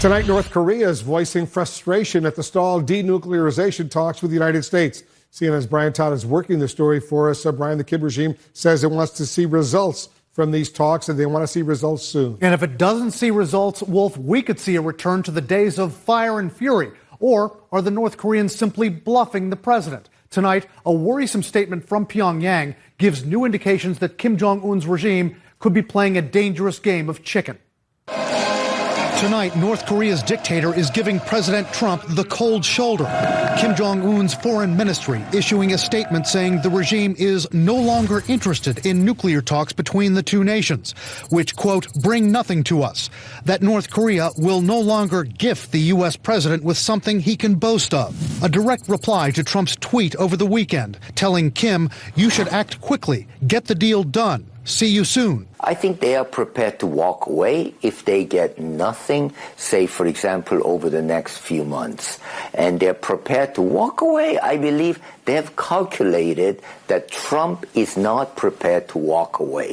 Tonight, North Korea is voicing frustration at the stalled denuclearization talks with the United States. CNN's Brian Todd is working the story for us. Brian, the Kim regime says it wants to see results from these talks, and they want to see results soon. And if it doesn't see results, Wolf, we could see a return to the days of fire and fury. Or are the North Koreans simply bluffing the president? Tonight, a worrisome statement from Pyongyang gives new indications that Kim Jong-un's regime could be playing a dangerous game of chicken. Tonight, North Korea's dictator is giving President Trump the cold shoulder. Kim Jong-un's foreign ministry issuing a statement saying the regime is no longer interested in nuclear talks between the two nations, which, quote, bring nothing to us. That North Korea will no longer gift the U.S. president with something he can boast of. A direct reply to Trump's tweet over the weekend, telling Kim, you should act quickly, get the deal done. See you soon. I think they are prepared to walk away if they get nothing, say, for example, over the next few months. And they're prepared to walk away. I believe they have calculated that Trump is not prepared to walk away.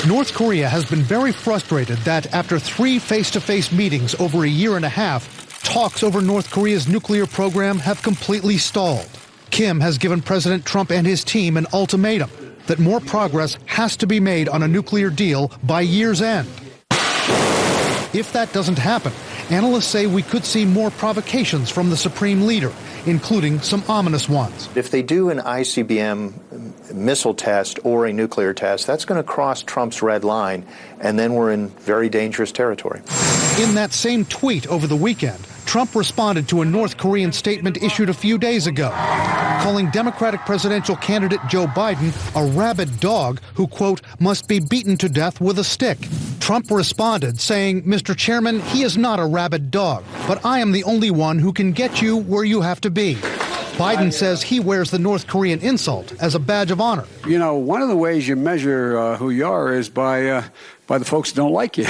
North Korea has been very frustrated that after 3 face-to-face meetings over a year and a half, talks over North Korea's nuclear program have completely stalled. Kim has given President Trump and his team an ultimatum that more progress has to be made on a nuclear deal by year's end. If that doesn't happen, analysts say we could see more provocations from the supreme leader, including some ominous ones. If they do an ICBM missile test or a nuclear test, that's going to cross Trump's red line, and then we're in very dangerous territory. In that same tweet over the weekend, Trump responded to a North Korean statement issued a few days ago, calling Democratic presidential candidate Joe Biden a rabid dog who, quote, must be beaten to death with a stick. Trump responded, saying, Mr. Chairman, he is not a rabid dog, but I am the only one who can get you where you have to be. Biden says he wears the North Korean insult as a badge of honor. You know, one of the ways you measure who you are is by the folks who don't like you.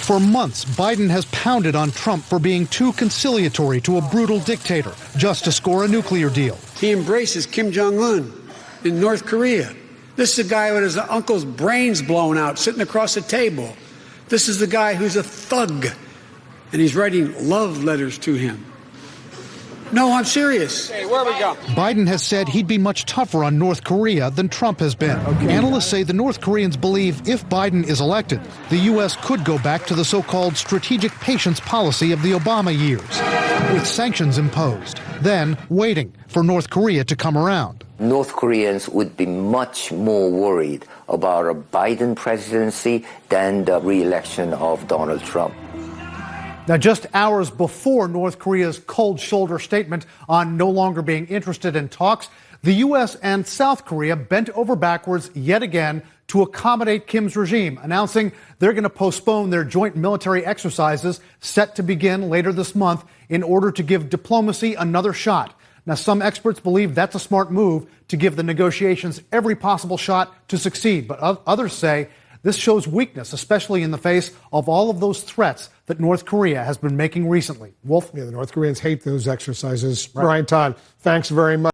For months, Biden has pounded on Trump for being too conciliatory to a brutal dictator just to score a nuclear deal. He embraces Kim Jong-un in North Korea. This is the guy with his uncle's brains blown out, sitting across the table. This is the guy who's a thug, and he's writing love letters to him. No, I'm serious. Hey, where we go? Biden has said he'd be much tougher on North Korea than Trump has been. Analysts say the North Koreans believe if Biden is elected, the U.S. could go back to the so-called strategic patience policy of the Obama years, with sanctions imposed, then waiting for North Korea to come around. North Koreans would be much more worried about a Biden presidency than the re-election of Donald Trump. Now, just hours before North Korea's cold shoulder statement on no longer being interested in talks, the U.S. and South Korea bent over backwards yet again to accommodate Kim's regime, announcing they're going to postpone their joint military exercises set to begin later this month in order to give diplomacy another shot. Now, some experts believe that's a smart move to give the negotiations every possible shot to succeed, but others say this shows weakness, especially in the face of all of those threats that North Korea has been making recently. Wolf? Yeah, the North Koreans hate those exercises. Right. Brian Todd, thanks very much.